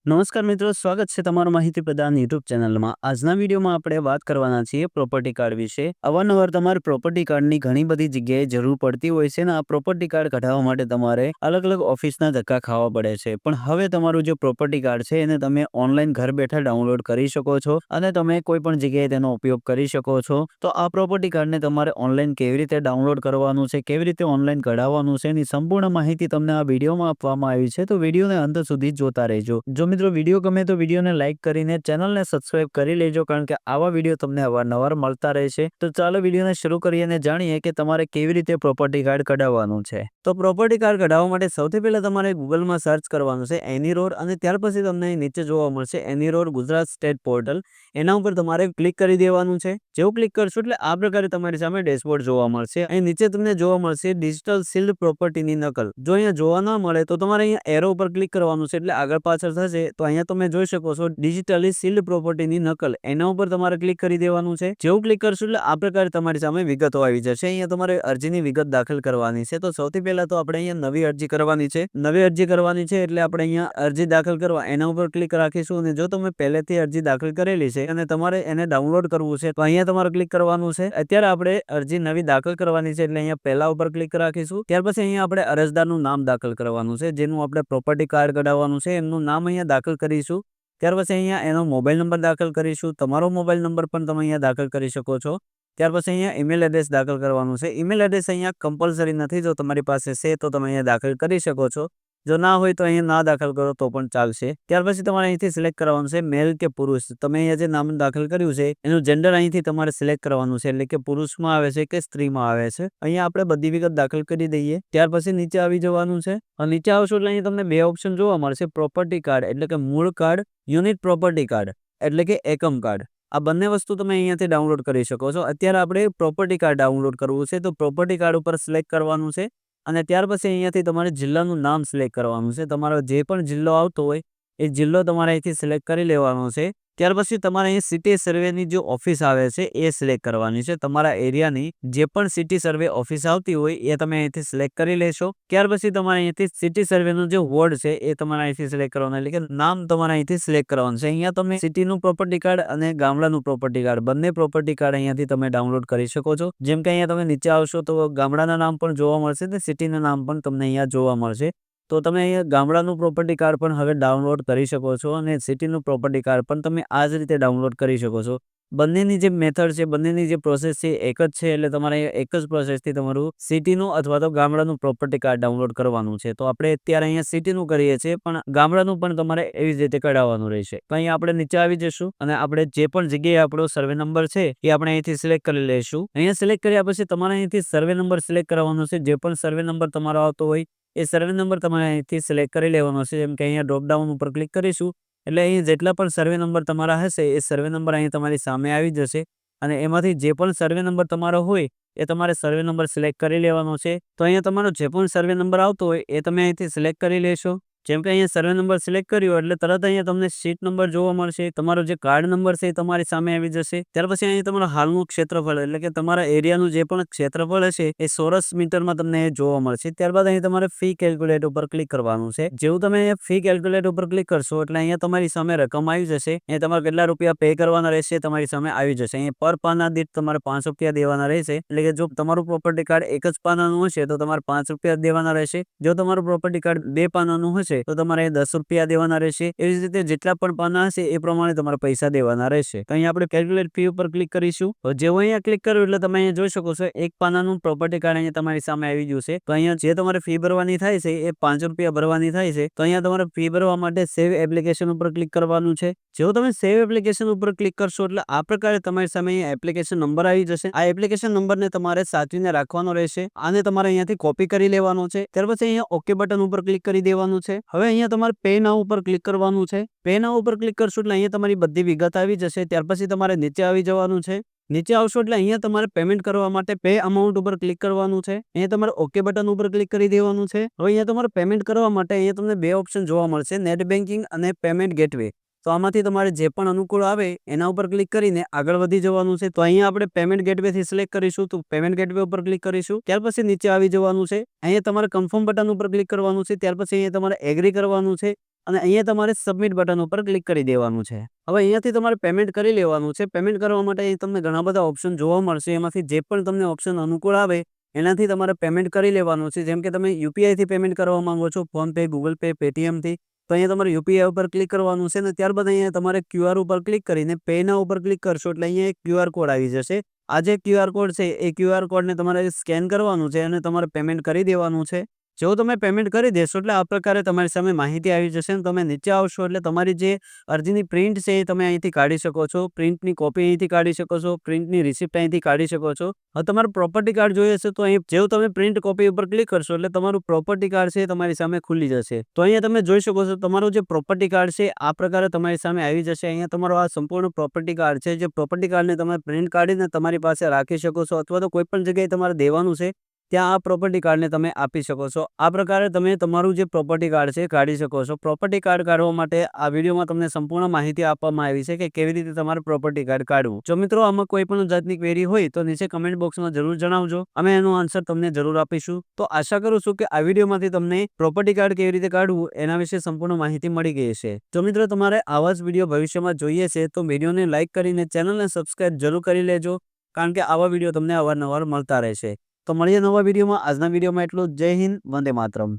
નમસ્કાર મિત્રો, સ્વાગત છે તમારું માહિતી પ્રદાન યુટ્યુબ ચેનલમાં। આજના વિડીયોમાં આપણે વાત કરવાના છીએ પ્રોપર્ટી કાર્ડ વિશે। અવારનવાર તમારે પ્રોપર્ટી કાર્ડની ઘણી બધી જગ્યાએ જરૂર પડતી હોય છે ને આ પ્રોપર્ટી કાર્ડ કઢાવવા માટે તમારે અલગ અલગ ઓફિસના ધક્કા ખાવા પડે છે। પણ હવે તમારું જે પ્રોપર્ટી કાર્ડ છે એને તમે ઓનલાઈન ઘર બેઠા ડાઉનલોડ કરી શકો છો અને તમે કોઈ પણ જગ્યાએ તેનો ઉપયોગ કરી શકો છો। તો આ પ્રોપર્ટી કાર્ડને તમારે ઓનલાઈન કેવી રીતે ડાઉનલોડ કરવાનું છે, કેવી રીતે ઓનલાઈન કઢાવવાનું છે, એની સંપૂર્ણ માહિતી તમને આ વિડીયોમાં આપવામાં આવી છે। તો વિડીયોને અંત સુધી જોતા રહેજો। જો મિત્રો વિડીયો ગમે તો વિડીયોને લાઇક કરીને ચેનલને સબસ્ક્રાઇબ કરી લેજો, કારણ કે આવા વિડીયો તમને અવારનવાર મળતા રહેશે। તો ચાલો વિડીયોને શરૂ કરીએ અને જાણીએ કે તમારે કેવી રીતે પ્રોપર્ટી કાર્ડ કઢાવવાનું છે। તો પ્રોપર્ટી કાર્ડ કઢાવવા માટે સૌથી પહેલા તમારે ગૂગલમાં સર્ચ કરવાનું છે એની રોડ, અને ત્યાર પછી તમને નીચે જોવા મળશે એની રોડ ગુજરાત સ્ટેટ પોર્ટલ। એના ઉપર તમારે ક્લિક કરી દેવાનું છે। જેવું ક્લિક કરશો એટલે આ પ્રકારે તમારી સામે ડેશબોર્ડ જોવા મળશે। અહીં નીચે તમને જોવા મળશે ડિજિટલ સીલ્ડ પ્રોપર્ટીની નકલ। જો અહીંયા જોવા ના મળે તો તમારે અહીંયા એરો ઉપર ક્લિક કરવાનું છે, એટલે આગળ પાછળ થશે। તો અહીંયા તમે જોઈ શકો છો ડિજિટલી સીલ્ડ પ્રોપર્ટીની નકલ, એના ઉપર તમારે ક્લિક કરી દેવાનું છે। જેવું ક્લિક કરશો એટલે આ પ્રકારે તમારી સામે વિગતો આવી જશે। અહીંયા તમારે અરજીની વિગત દાખલ કરવાની છે। તો સૌથી પહેલા તો આપણે અહીંયા નવી અરજી કરવાની છે। નવી અરજી કરવાની છે એટલે આપણે અહીંયા અરજી દાખલ કરવા એના ઉપર ક્લિક રાખીશું। અને જો તમે પહેલેથી અરજી દાખલ કરેલી છે અને તમારે એને ડાઉનલોડ કરવું છે તો અહીંયા તમારે ક્લિક કરવાનું છે। અત્યારે આપણે અરજી નવી દાખલ કરવાની છે એટલે અહીંયા પહેલા ઉપર ક્લિક રાખીશું। ત્યાર પછી અહીંયા આપણે અરજદારનું નામ દાખલ કરવાનું છે, જેનું આપણે પ્રોપર્ટી કાર્ડ કઢાવવાનું છે એમનું નામ અહીંયા દાખલ કરીશું। ત્યાર પછી અહીંયા એનો મોબાઈલ નંબર દાખલ કરીશું। તમારો મોબાઈલ નંબર પણ તમે અહીંયા દાખલ કરી શકો છો। ત્યાર પછી અહીંયા ઈમેલ એડ્રેસ દાખલ કરવાનું છે। ઈમેલ એડ્રેસ અહીંયા કમ્પલસરી નથી, જો તમારી પાસે છે તો તમે અહીંયા દાખલ કરી શકો છો, જો ના હોય તો અહીંયા ના દાખલ કરો તો પણ ચાલશે। ત્યાર પછી તમારે અહીંથી સિલેક્ટ કરવાનું છે મેલ કે પુરુષ। તમે અહીંયા જે નામ દાખલ કર્યું છે એનું જેન્ડર અહીંથી તમારે સિલેક્ટ કરવાનું છે, એટલે કે પુરુષમાં આવે છે કે સ્ત્રીમાં આવે છે। અહીંયા આપણે બધી વિગત દાખલ કરી દઈએ। ત્યાર પછી નીચે આવી જવાનું છે। નીચે આવશો એટલે અહીંયા તમને બે ઓપ્શન જોવા મળશે, પ્રોપર્ટી કાર્ડ એટલે કે મૂળ કાર્ડ, યુનિટ પ્રોપર્ટી કાર્ડ એટલે કે એકમ કાર્ડ। આ બંને વસ્તુ તમે અહીંયાથી ડાઉનલોડ કરી શકો છો। અત્યારે આપણે પ્રોપર્ટી કાર્ડ ડાઉનલોડ કરવું છે તો પ્રોપર્ટી કાર્ડ ઉપર સિલેક્ટ કરવાનું છે, અને ત્યાર પછી અહીંયાથી તમારે જિલ્લાનું નામ સિલેક્ટ કરવાનું છે। તમારો જે પણ જિલ્લો આવતો હોય એ જિલ્લો તમારે અહીંથી સિલેક્ટ કરી લેવાનો છે। ત્યાર પછી તમારે અહીં સિટી સર્વેની જે ઓફિસ આવે છે એ સિલેક્ટ કરવાની છે। તમારા એરિયાની જે પણ સિટી સર્વે ઓફિસ આવતી હોય એ તમે અહીંથી સિલેક્ટ કરી લેશો। ત્યાર પછી તમારે અહીંથી સિટી સર્વેનું જે વોર્ડ છે એ તમારે અહીંથી સિલેક્ટ કરવાનું, એટલે કે નામ તમારે અહીંથી સિલેક્ટ કરવાનું છે। અહીંયા તમે સિટીનું પ્રોપર્ટી કાર્ડ અને ગામડાનું પ્રોપર્ટી કાર્ડ બંને પ્રોપર્ટી કાર્ડ અહીંયાથી તમે ડાઉનલોડ કરી શકો છો। જેમ કે અહીંયા તમે નીચે આવશો તો ગામડાના નામ પણ જોવા મળશે ને સિટીના નામ પણ તમને અહીંયા જોવા મળશે। તો તમે અહીંયા ગામડાનું પ્રોપર્ટી કાર્ડ પણ હવે ડાઉનલોડ કરી શકો છો, અને સિટીનું પ્રોપર્ટી કાર્ડ પણ તમે આ જ રીતે ડાઉનલોડ કરી શકો છો। બંનેની જે મેથડ છે, બંનેની જે પ્રોસેસ છે એક જ છે, એટલે તમારે એક જ પ્રોસેસથી તમારું સિટીનું અથવા તો ગામડાનું પ્રોપર્ટી કાર્ડ ડાઉનલોડ કરવાનું છે। તો આપણે અત્યારે અહીંયા સિટીનું કરીએ છીએ, પણ ગામડાનું પણ તમારે એવી જ રીતે કઢાવવાનું રહેશે। તો અહીંયા આપણે નીચે આવી જશું અને આપણે જે પણ જગ્યાએ આપણો સર્વે નંબર છે એ આપણે અહીંથી સિલેક્ટ કરી લઈશું। અહીંયા સિલેક્ટ કર્યા પછી તમારે અહીંથી સર્વે નંબર સિલેક્ટ કરવાનો છે। જે પણ સર્વે નંબર તમારો આવતો હોય એ સર્વે નંબર તમારે અહીંથી સિલેક્ટ કરી લેવાનો છે। જેમ કે અહીંયા ડ્રોપડાઉન ઉપર ક્લિક કરીશું એટલે અહીં જેટલા પણ સર્વે નંબર તમારા હશે એ સર્વે નંબર અહીં તમારી સામે આવી જશે, અને એમાંથી જે પણ સર્વે નંબર તમારો હોય એ તમારે સર્વે નંબર સિલેક્ટ કરી લેવાનો છે। તો અહીંયા તમારો જે પણ સર્વે નંબર આવતો હોય એ તમે અહીંથી સિલેક્ટ કરી લેશો। જેમ કે અહીંયા સર્વે નંબર સિલેક્ટ કર્યો એટલે તરત અહીંયા તમને સીટ નંબર જોવા મળશે, તમારો જે કાર્ડ નંબર છે એ તમારી સામે આવી જશે। ત્યાર પછી અહીંયા તમારું હાલનું ક્ષેત્રફળ એટલે કે તમારા એરિયાનું જે પણ ક્ષેત્રફળ હશે એ ચોરસ મીટરમાં તમને જોવા મળશે। ત્યારબાદ અહીં તમારે ફી કેલ્ક્યુલેટ ઉપર ક્લિક કરવાનું છે। જેવું તમે ફી કેલ્ક્યુલેટ ઉપર ક્લિક કરશો એટલે અહીંયા તમારી સામે રકમ આવી જશે। અહીંયા તમારે કેટલા રૂપિયા પે કરવાના રહેશે તમારી સામે આવી જશે। અહીંયા પર પાના દીઠ તમારે 5 રૂપિયા દેવાના રહેશે, એટલે કે જો તમારું પ્રોપર્ટી કાર્ડ એક જ પાનાનું હશે તો તમારે 5 રૂપિયા દેવાના રહેશે। જો તમારું પ્રોપર્ટી કાર્ડ 2 પાનાનું હશે તો તમારે 10 રૂપિયા દેવાના રહેશે। એવી જ રીતે જેટલા પણ પાના હશે એ પ્રમાણે તમારે પૈસા દેવાના રહેશે। તો અહીંયા આપણે કેલ્ક્યુલેટ ફી ઉપર ક્લિક કરીશું। તો જેવું અહીંયા ક્લિક કર્યું એટલે તમે અહીંયા જોઈ શકો છો એક પાનાનું પ્રોપર્ટી કાર્ડ અહીંયા તમારી સામે આવી ગયું છે। તો અહીંયા જે તમારે ફી ભરવાની થાય છે એ 5 રૂપિયા ભરવાની થાય છે। તો અહીંયા તમારે ફી ભરવા માટે સેવ એપ્લિકેશન ઉપર ક્લિક કરવાનું છે। જેવું તમે સેવ એપ્લિકેશન ઉપર ક્લિક કરશો એટલે આ પ્રકારે તમારી સામે અહીંયા એપ્લિકેશન નંબર આવી જશે। આ એપ્લિકેશન નંબરને તમારે સાચવીને રાખવાનો રહેશે। આને તમારે અહીંયાથી કોપી કરી લેવાનો છે। ત્યાર પછી અહીંયા ઓકે બટન ઉપર ક્લિક કરી દેવાનું છે। હવે અહીંયા તમારે પે નાઉ ઉપર ક્લિક કરવાનું છે। પે નાઉ ઉપર ક્લિક કરશો એટલે અહીંયા તમારી બધી વિગત આવી જશે। ત્યાર પછી તમારે નીચે આવી જવાનું છે। નીચે આવશો એટલે અહીંયા તમારે પેમેન્ટ કરવા માટે પે અમાઉન્ટ ઉપર ક્લિક કરવાનું છે। અહીંયા તમારે ઓકે બટન ઉપર ક્લિક કરી દેવાનું છે। હવે અહીંયા તમારે પેમેન્ટ કરવા માટે અહીંયા તમને બે ઓપ્શન જોવા મળશે, નેટ બેન્કિંગ અને પેમેન્ટ ગેટવે। તો આમાંથી તમારે જે પણ અનુકૂળ આવે એના ઉપર ક્લિક કરીને આગળ વધી જવાનું છે। તો અહીંયા આપણે પેમેન્ટ ગેટવે થી સિલેક્ટ કરીશું, તો પેમેન્ટ ગેટવે ઉપર ક્લિક કરીશું। ત્યાર પછી નીચે આવી જવાનું છે। અહીંયા તમારે કન્ફર્મ બટન ઉપર ક્લિક કરવાનું છે। ત્યાર પછી અહીંયા તમારે એગ્રી કરવાનું છે, અને અહીંયા તમારે સબમિટ બટન ઉપર ક્લિક કરી દેવાનું છે. હવે અહીંયાથી તમારે પેમેન્ટ કરી લેવાનું છે. પેમેન્ટ કરવા માટે અહીં તમને ઘણા બધા ઓપ્શન જોવા મળશે. એમાંથી જે પણ તમને ઓપ્શન અનુકૂળ આવે એનાથી તમારે પેમેન્ટ કરી લેવાનું છે. જેમ કે તમે યુપીઆઈથી પેમેન્ટ કરવા માંગો છો, ફોનપે, ગૂગલ પે, પેટીએમથી, તો અહીંયા તમારે યુપીઆઈ ઉપર ક્લિક કરવાનું છે. અને ત્યારબાદ અહીંયા તમારે ક્યુઆર ઉપર ક્લિક કરીને પેના ઉપર ક્લિક કરશો એટલે અહીંયા એક ક્યુઆર કોડ આવી જશે. આ જે ક્યુઆર કોડ છે એ ક્યુઆર કોડને તમારે સ્કેન કરવાનું છે અને તમારે પેમેન્ટ કરી દેવાનું છે. જો તમે પેમેન્ટ કરી દેશો એટલે આ પ્રકારે તમારી સામે માહિતી આવી જશે અને તમે નીચે આવશો એટલે તમારી જે અરજીની પ્રિન્ટ છે એ તમે અહીંથી કાઢી શકો છો. પ્રિન્ટની કોપી અહીંથી કાઢી શકો છો. પ્રિન્ટની રિસિપ્ટ અહીંથી કાઢી શકો છો. હવે તમારું પ્રોપર્ટી કાર્ડ જોઈએ છે તો અહીં જેવું તમે પ્રિન્ટ કોપી ઉપર ક્લિક કરશો એટલે તમારું પ્રોપર્ટી કાર્ડ છે તમારી સામે ખુલી જશે. તો અહીંયા તમે જોઈ શકો છો તમારું જે પ્રોપર્ટી કાર્ડ છે આ પ્રકારે તમારી સામે આવી જશે. અહીંયા તમારો આ સંપૂર્ણ પ્રોપર્ટી કાર્ડ છે. જે પ્રોપર્ટી કાર્ડને તમે પ્રિન્ટ કાઢીને તમારી પાસે રાખી શકો છો અથવા તો કોઈ પણ જગ્યાએ તમારે દેવાનું છે ત્યાં આ પ્રોપર્ટી કાર્ડને તમે આપી શકો છો. આ પ્રકારે તમે તમારું જે પ્રોપર્ટી કાર્ડ છે કાઢી શકો છો. પ્રોપર્ટી કાર્ડ કાઢવા માટે આ વિડીયોમાં તમને સંપૂર્ણ માહિતી આપવામાં આવી છે કે કેવી રીતે તમારે પ્રોપર્ટી કાર્ડ કાઢવું. જો મિત્રો આમાં કોઈ પણ જાતની ક્વેરી હોય તો નીચે કમેન્ટ બોક્સમાં જરૂર જણાવજો. અમે એનો આન્સર તમને જરૂર આપીશું. તો આશા કરું છું કે આ વિડીયોમાંથી તમને પ્રોપર્ટી કાર્ડ કેવી રીતે કાઢવું એના વિશે સંપૂર્ણ માહિતી મળી ગઈ છે. જો મિત્રો તમારે આવા જ વિડીયો ભવિષ્યમાં જોઈએ છે તો વિડીયોને લાઇક કરીને ચેનલને સબસ્ક્રાઇબ જરૂર કરી લેજો, કારણ કે આવા વિડીયો તમને અવારનવાર મળતા રહેશે. તો મળીએ નવા વિડીયોમાં. આજના વિડીયોમાં એટલું. જય હિન્દ, વંદે માતરમ.